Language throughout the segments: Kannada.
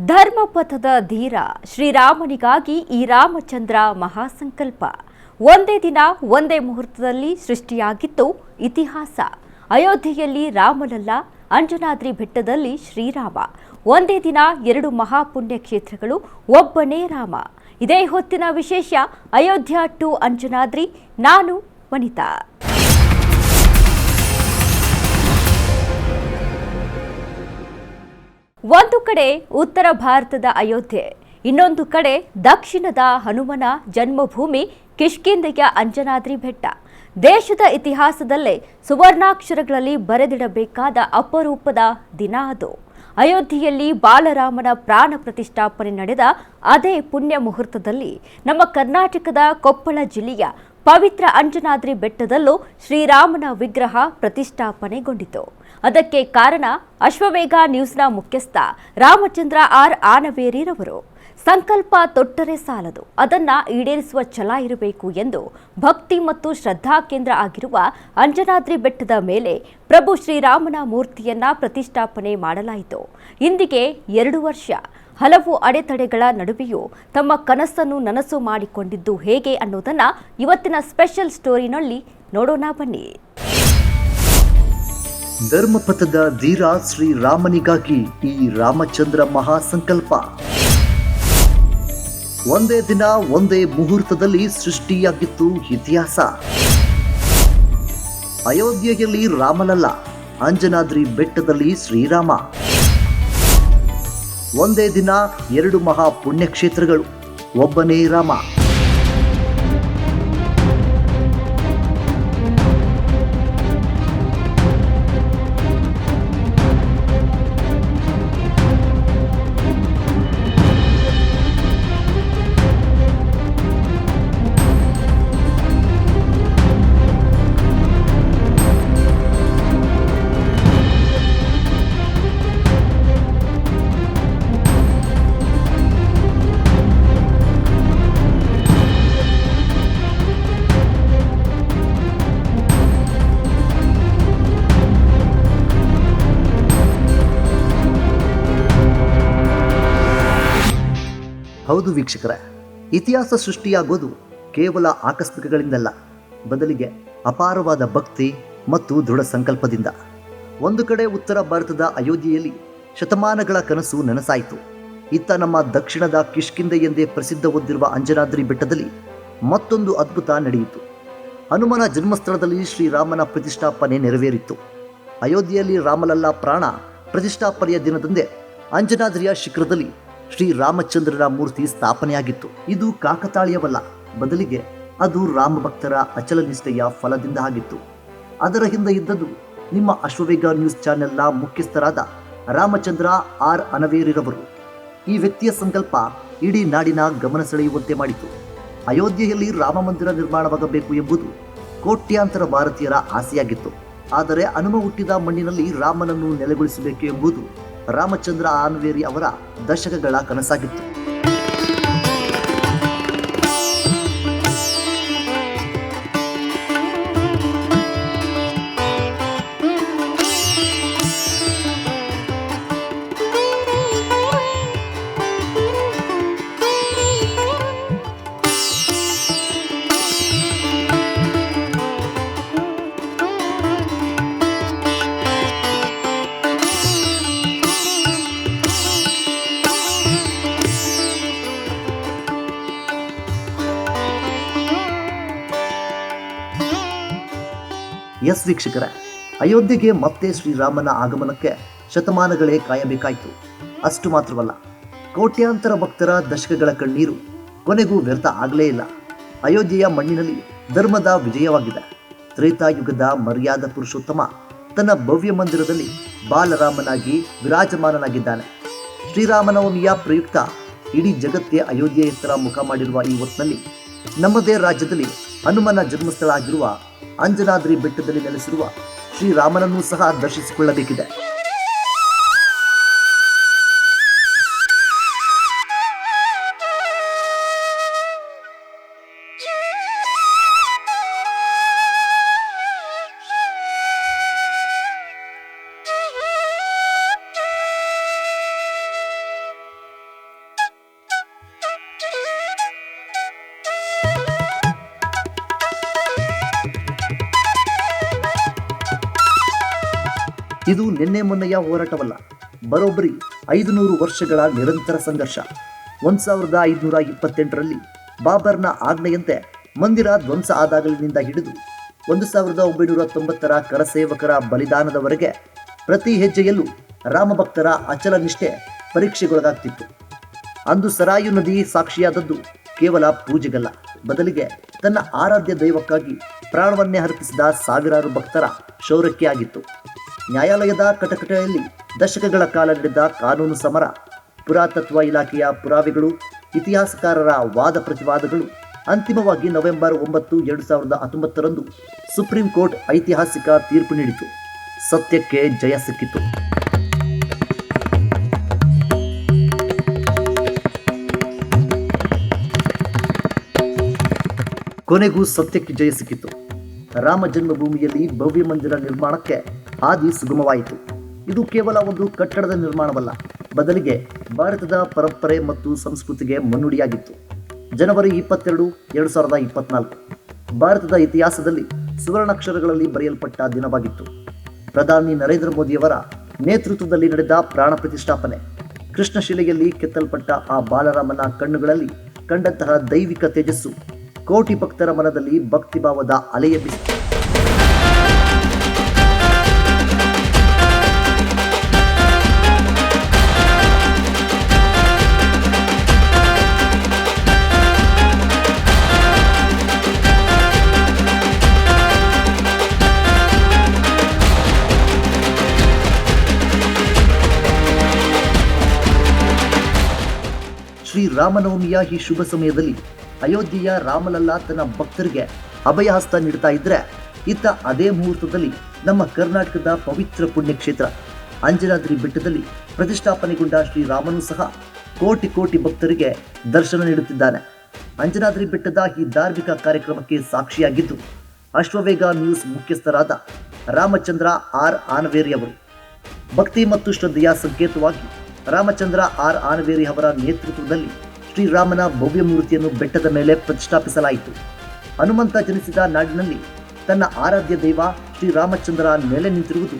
ಧರ್ಮಪಥದ ಧೀರ ಶ್ರೀರಾಮನಿಗಾಗಿ ಈ ರಾಮಚಂದ್ರ ಮಹಾಸಂಕಲ್ಪ ಒಂದೇ ದಿನ ಒಂದೇ ಮುಹೂರ್ತದಲ್ಲಿ ಸೃಷ್ಟಿಯಾಗಿತ್ತು ಇತಿಹಾಸ. ಅಯೋಧ್ಯೆಯಲ್ಲಿ ರಾಮನಲ್ಲ, ಅಂಜನಾದ್ರಿ ಬೆಟ್ಟದಲ್ಲಿ ಶ್ರೀರಾಮ. ಒಂದೇ ದಿನ ಎರಡು ಮಹಾಪುಣ್ಯ ಕ್ಷೇತ್ರಗಳು, ಒಬ್ಬನೇ ರಾಮ. ಇದೇ ಹೊತ್ತಿನ ವಿಶೇಷ. ಅಯೋಧ್ಯ ಟು ಅಂಜನಾದ್ರಿ. ನಾನು ವನಿತಾ. ಒಂದು ಕಡೆ ಉತ್ತರ ಭಾರತದ ಅಯೋಧ್ಯೆ, ಇನ್ನೊಂದು ಕಡೆ ದಕ್ಷಿಣದ ಹನುಮನ ಜನ್ಮಭೂಮಿ ಕಿಷ್ಕಿಂಧೆಯ ಅಂಜನಾದ್ರಿ ಬೆಟ್ಟ. ದೇಶದ ಇತಿಹಾಸದಲ್ಲೇ ಸುವರ್ಣಾಕ್ಷರಗಳಲ್ಲಿ ಬರೆದಿಡಬೇಕಾದ ಅಪರೂಪದ ದಿನ ಅದು. ಅಯೋಧ್ಯೆಯಲ್ಲಿ ಬಾಲರಾಮನ ಪ್ರಾಣ ಪ್ರತಿಷ್ಠಾಪನೆ ನಡೆದ ಅದೇ ಪುಣ್ಯ ಮುಹೂರ್ತದಲ್ಲಿ ನಮ್ಮ ಕರ್ನಾಟಕದ ಕೊಪ್ಪಳ ಜಿಲ್ಲೆಯ ಪವಿತ್ರ ಅಂಜನಾದ್ರಿ ಬೆಟ್ಟದಲ್ಲೂ ಶ್ರೀರಾಮನ ವಿಗ್ರಹ ಪ್ರತಿಷ್ಠಾಪನೆಗೊಂಡಿತು. ಅದಕ್ಕೆ ಕಾರಣ ಅಶ್ವವೇಗ ನ್ಯೂಸ್ನ ಮುಖ್ಯಸ್ಥ ರಾಮಚಂದ್ರ ಆರ್ ಆನವೇರಿರವರು. ಸಂಕಲ್ಪ ತೊಟ್ಟರೆ ಸಾಲದು, ಅದನ್ನ ಈಡೇರಿಸುವ ಛಲ ಇರಬೇಕು ಎಂದು ಭಕ್ತಿ ಮತ್ತು ಶ್ರದ್ಧಾ ಕೇಂದ್ರ ಆಗಿರುವ ಅಂಜನಾದ್ರಿ ಬೆಟ್ಟದ ಮೇಲೆ ಪ್ರಭು ಶ್ರೀರಾಮನ ಮೂರ್ತಿಯನ್ನ ಪ್ರತಿಷ್ಠಾಪನೆ ಮಾಡಲಾಯಿತು. ಇಂದಿಗೆ 2 ವರ್ಷ. ಹಲವು ಅಡೆತಡೆಗಳ ನಡುವೆಯೂ ತಮ್ಮ ಕನಸನ್ನು ನನಸು ಮಾಡಿಕೊಂಡಿದ್ದು ಹೇಗೆ ಅನ್ನೋದನ್ನ ಇವತ್ತಿನ ಸ್ಪೆಷಲ್ ಸ್ಟೋರಿನಲ್ಲಿ ನೋಡೋಣ ಬನ್ನಿ. ಧರ್ಮಪಥದ ಧೀರ ಶ್ರೀರಾಮನಿಗಾಗಿ ಈ ರಾಮಚಂದ್ರ ಮಹಾಸಂಕಲ್ಪ. ಒಂದೇ ದಿನ ಒಂದೇ ಮುಹೂರ್ತದಲ್ಲಿ ಸೃಷ್ಟಿಯಾಗಿತ್ತು ಇತಿಹಾಸ. ಅಯೋಧ್ಯೆಯಲ್ಲಿ ರಾಮನಲ್ಲ, ಅಂಜನಾದ್ರಿ ಬೆಟ್ಟದಲ್ಲಿ ಶ್ರೀರಾಮ. ಒಂದೇ ದಿನ ಎರಡು ಮಹಾ ಪುಣ್ಯಕ್ಷೇತ್ರಗಳು, ಒಬ್ಬನೇ ರಾಮ. ಹೌದು ವೀಕ್ಷಕರೇ, ಇತಿಹಾಸ ಸೃಷ್ಟಿಯಾಗೋದು ಕೇವಲ ಆಕಸ್ಮಿಕಗಳಿಂದಲ್ಲ, ಬದಲಿಗೆ ಅಪಾರವಾದ ಭಕ್ತಿ ಮತ್ತು ದೃಢ ಸಂಕಲ್ಪದಿಂದ. ಒಂದು ಕಡೆ ಉತ್ತರ ಭಾರತದ ಅಯೋಧ್ಯೆಯಲ್ಲಿ ಶತಮಾನಗಳ ಕನಸು ನನಸಾಯಿತು. ಇತ್ತ ನಮ್ಮ ದಕ್ಷಿಣದ ಕಿಷ್ಕಿಂಧೆ ಎಂದೇ ಪ್ರಸಿದ್ಧ ಹೊಂದಿರುವ ಅಂಜನಾದ್ರಿ ಬೆಟ್ಟದಲ್ಲಿ ಮತ್ತೊಂದು ಅದ್ಭುತ ನಡೆಯಿತು. ಹನುಮನ ಜನ್ಮಸ್ಥಳದಲ್ಲಿ ಶ್ರೀರಾಮನ ಪ್ರತಿಷ್ಠಾಪನೆ ನೆರವೇರಿತ್ತು. ಅಯೋಧ್ಯೆಯಲ್ಲಿ ರಾಮಲಲ್ಲ ಪ್ರಾಣ ಪ್ರತಿಷ್ಠಾಪನೆಯ ದಿನದಂದೇ ಅಂಜನಾದ್ರಿಯ ಶಿಖರದಲ್ಲಿ ಶ್ರೀರಾಮಚಂದ್ರನ ಮೂರ್ತಿ ಸ್ಥಾಪನೆಯಾಗಿತ್ತು. ಇದು ಕಾಕತಾಳೀಯವಲ್ಲ, ಬದಲಿಗೆ ಅದು ರಾಮಭಕ್ತರ ಅಚಲ ನಿಷ್ಠೆಯ ಫಲದಿಂದ ಆಗಿತ್ತು. ಅದರ ಹಿಂದೆ ಇದ್ದದ್ದು ನಿಮ್ಮ ಅಶ್ವವೇಗ ನ್ಯೂಸ್ ಚಾನೆಲ್ನ ಮುಖ್ಯಸ್ಥರಾದ ರಾಮಚಂದ್ರ ಆರ್ ಆನವೇರಿರವರು. ಈ ವ್ಯಕ್ತಿಯ ಸಂಕಲ್ಪ ಇಡೀ ನಾಡಿನ ಗಮನ ಸೆಳೆಯುವಂತೆ ಮಾಡಿತು. ಅಯೋಧ್ಯೆಯಲ್ಲಿ ರಾಮ ಮಂದಿರ ನಿರ್ಮಾಣವಾಗಬೇಕು ಎಂಬುದು ಕೋಟ್ಯಾಂತರ ಭಾರತೀಯರ ಆಸೆಯಾಗಿತ್ತು. ಆದರೆ ಹನುಮ ಹುಟ್ಟಿದ ಮಣ್ಣಿನಲ್ಲಿ ರಾಮನನ್ನು ನೆಲೆಗೊಳಿಸಬೇಕು ಎಂಬುದು ರಾಮಚಂದ್ರ ಆನವೇರಿ ಅವರ ದಶಕಗಳ ಕನಸಾಗಿತ್ತು. ಎಸ್ ವೀಕ್ಷಕರೇ, ಅಯೋಧ್ಯೆಗೆ ಮತ್ತೆ ಶ್ರೀರಾಮನ ಆಗಮನಕ್ಕೆ ಶತಮಾನಗಳೇ ಕಾಯಬೇಕಾಯಿತು. ಅಷ್ಟು ಮಾತ್ರವಲ್ಲ, ಕೋಟ್ಯಾಂತರ ಭಕ್ತರ ದಶಕಗಳ ಕಣ್ಣೀರು ಕೊನೆಗೂ ವ್ಯರ್ಥ ಆಗಲೇ ಇಲ್ಲ. ಅಯೋಧ್ಯೆಯ ಮಣ್ಣಿನಲ್ಲಿ ಧರ್ಮದ ವಿಜಯವಾಗಿದೆ. ತ್ರೇತಾಯುಗದ ಮರ್ಯಾದ ಪುರುಷೋತ್ತಮ ತನ್ನ ಭವ್ಯ ಮಂದಿರದಲ್ಲಿ ಬಾಲರಾಮನಾಗಿ ವಿರಾಜಮಾನನಾಗಿದ್ದಾನೆ. ಶ್ರೀರಾಮನವಮಿಯ ಪ್ರಯುಕ್ತ ಇಡೀ ಜಗತ್ತೇ ಅಯೋಧ್ಯೆಯತ್ತ ಮುಖ ಮಾಡಿರುವ ಈ ಹೊತ್ತಿನಲ್ಲಿ ನಮ್ಮದೇ ರಾಜ್ಯದಲ್ಲಿ ಹನುಮನ ಜನ್ಮಸ್ಥಳ ಆಗಿರುವ ಅಂಜನಾದ್ರಿ ಬೆಟ್ಟದಲ್ಲಿ ನೆಲೆಸಿರುವ ಶ್ರೀರಾಮನನ್ನು ಸಹ ದರ್ಶಿಸಿಕೊಳ್ಳಬೇಕಿದೆ. ಇದು ನಿನ್ನೆ ಮೊನ್ನೆಯ ಹೋರಾಟವಲ್ಲ, ಬರೋಬ್ಬರಿ 500 ವರ್ಷಗಳ ನಿರಂತರ ಸಂಘರ್ಷ. 1528ರಲ್ಲಿ ಬಾಬರ್ನ ಆಜ್ಞೆಯಂತೆ ಮಂದಿರ ಧ್ವಂಸ ಆದಾಗಲಿನಿಂದ ಹಿಡಿದು 1990ರ ಕರಸೇವಕರ ಬಲಿದಾನದವರೆಗೆ ಪ್ರತಿ ಹೆಜ್ಜೆಯಲ್ಲೂ ರಾಮಭಕ್ತರ ಅಚಲ ನಿಷ್ಠೆ ಪರೀಕ್ಷೆಗೊಳಗಾಗ್ತಿತ್ತು. ಅಂದು ಸರಾಯು ನದಿ ಸಾಕ್ಷಿಯಾದದ್ದು ಕೇವಲ ಪೂಜೆಗಲ್ಲ, ಬದಲಿಗೆ ತನ್ನ ಆರಾಧ್ಯ ದೈವಕ್ಕಾಗಿ ಪ್ರಾಣವನ್ನೇ ಅರ್ಪಿಸಿದ ಸಾವಿರಾರು ಭಕ್ತರ ಶೌರ್ಯಕ್ಕೆ ಆಗಿತ್ತು. ನ್ಯಾಯಾಲಯದ ಕಟಕಟೆಯಲ್ಲಿ ದಶಕಗಳ ಕಾಲ ನಡೆದ ಕಾನೂನು ಸಮರ, ಪುರಾತತ್ವ ಇಲಾಖೆಯ ಪುರಾವೆಗಳು, ಇತಿಹಾಸಕಾರರ ವಾದ ಪ್ರತಿವಾದಗಳು ಅಂತಿಮವಾಗಿ ನವೆಂಬರ್ 9, 2019ರಂದು ಸುಪ್ರೀಂ ಕೋರ್ಟ್ ಐತಿಹಾಸಿಕ ತೀರ್ಪು ನೀಡಿತು. ಸತ್ಯಕ್ಕೆ ಜಯ ಸಿಕ್ಕಿತು. ಕೊನೆಗೂ ಸತ್ಯಕ್ಕೆ ಜಯ ಸಿಕ್ಕಿತು. ರಾಮ ಜನ್ಮಭೂಮಿಯಲ್ಲಿ ಭವ್ಯ ಮಂದಿರ ನಿರ್ಮಾಣಕ್ಕೆ ಹಾದಿ ಸುಗಮವಾಯಿತು. ಇದು ಕೇವಲ ಒಂದು ಕಟ್ಟಡದ ನಿರ್ಮಾಣವಲ್ಲ, ಬದಲಿಗೆ ಭಾರತದ ಪರಂಪರೆ ಮತ್ತು ಸಂಸ್ಕೃತಿಗೆ ಮುನ್ನುಡಿಯಾಗಿತ್ತು. ಜನವರಿ 22, 2024 ಭಾರತದ ಇತಿಹಾಸದಲ್ಲಿ ಸುವರ್ಣಾಕ್ಷರಗಳಲ್ಲಿ ಬರೆಯಲ್ಪಟ್ಟ ದಿನವಾಗಿತ್ತು. ಪ್ರಧಾನಿ ನರೇಂದ್ರ ಮೋದಿಯವರ ನೇತೃತ್ವದಲ್ಲಿ ನಡೆದ ಪ್ರಾಣ ಪ್ರತಿಷ್ಠಾಪನೆ, ಕೃಷ್ಣಶಿಲೆಯಲ್ಲಿ ಕೆತ್ತಲ್ಪಟ್ಟ ಆ ಬಾಲರಾಮನ ಕಣ್ಣುಗಳಲ್ಲಿ ಕಂಡಂತಹ ದೈವಿಕ ತೇಜಸ್ಸು ಕೋಟಿ ಭಕ್ತರ ಮನದಲ್ಲಿ ಭಕ್ತಿಭಾವದ ಅಲೆಯ ಬಿಸಿ. ಶ್ರೀರಾಮನವಮಿಯ ಈ ಶುಭ ಸಮಯದಲ್ಲಿ ಅಯೋಧ್ಯೆಯ ರಾಮಲಲ್ಲ ತನ್ನ ಭಕ್ತರಿಗೆ ಅಭಯಹಸ್ತ ನೀಡ್ತಾ ಇದ್ರೆ, ಇತ್ತ ಅದೇ ಮುಹೂರ್ತದಲ್ಲಿ ನಮ್ಮ ಕರ್ನಾಟಕದ ಪವಿತ್ರ ಪುಣ್ಯಕ್ಷೇತ್ರ ಅಂಜನಾದ್ರಿ ಬೆಟ್ಟದಲ್ಲಿ ಪ್ರತಿಷ್ಠಾಪನೆಗೊಂಡ ಶ್ರೀರಾಮನೂ ಸಹ ಕೋಟಿ ಕೋಟಿ ಭಕ್ತರಿಗೆ ದರ್ಶನ ನೀಡುತ್ತಿದ್ದಾನೆ. ಅಂಜನಾದ್ರಿ ಬೆಟ್ಟದ ಈ ಧಾರ್ಮಿಕ ಕಾರ್ಯಕ್ರಮಕ್ಕೆ ಸಾಕ್ಷಿಯಾಗಿದ್ದು ಅಶ್ವವೇಗ ನ್ಯೂಸ್ ಮುಖ್ಯಸ್ಥರಾದ ರಾಮಚಂದ್ರ ಆರ್ ಆನವೇರಿ ಅವರು. ಭಕ್ತಿ ಮತ್ತು ಶ್ರದ್ಧೆಯ ಸಂಕೇತವಾಗಿ ರಾಮಚಂದ್ರ ಆರ್ ಆನವೇರಿ ಅವರ ನೇತೃತ್ವದಲ್ಲಿ ಶ್ರೀರಾಮನ ಭವ್ಯ ಮೂರ್ತಿಯನ್ನು ಬೆಟ್ಟದ ಮೇಲೆ ಪ್ರತಿಷ್ಠಾಪಿಸಲಾಯಿತು. ಹನುಮಂತ ಜನಿಸಿದ ನಾಡಿನಲ್ಲಿ ತನ್ನ ಆರಾಧ್ಯ ದೈವ ಶ್ರೀರಾಮಚಂದ್ರ ನೆಲೆ ನಿಂತಿರುವುದು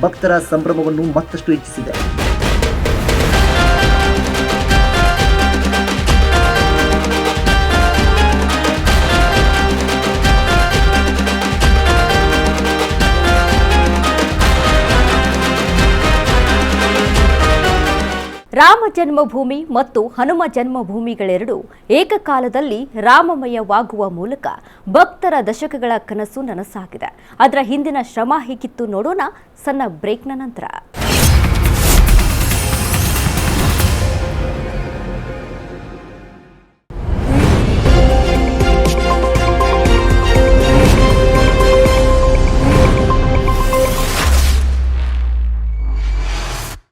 ಭಕ್ತರ ಸಂಭ್ರಮವನ್ನು ಮತ್ತಷ್ಟು ಹೆಚ್ಚಿಸಿದೆ. ರಾಮ ಜನ್ಮಭೂಮಿ ಮತ್ತು ಹನುಮ ಜನ್ಮಭೂಮಿಗಳೆರಡು ಏಕಕಾಲದಲ್ಲಿ ರಾಮಮಯವಾಗುವ ಮೂಲಕ ಭಕ್ತರ ದಶಕಗಳ ಕನಸು ನನಸಾಗಿದೆ. ಅದರ ಹಿಂದಿನ ಶ್ರಮ ಹೇಗಿತ್ತು ನೋಡೋಣ ಸಣ್ಣ ಬ್ರೇಕ್ನ ನಂತರ.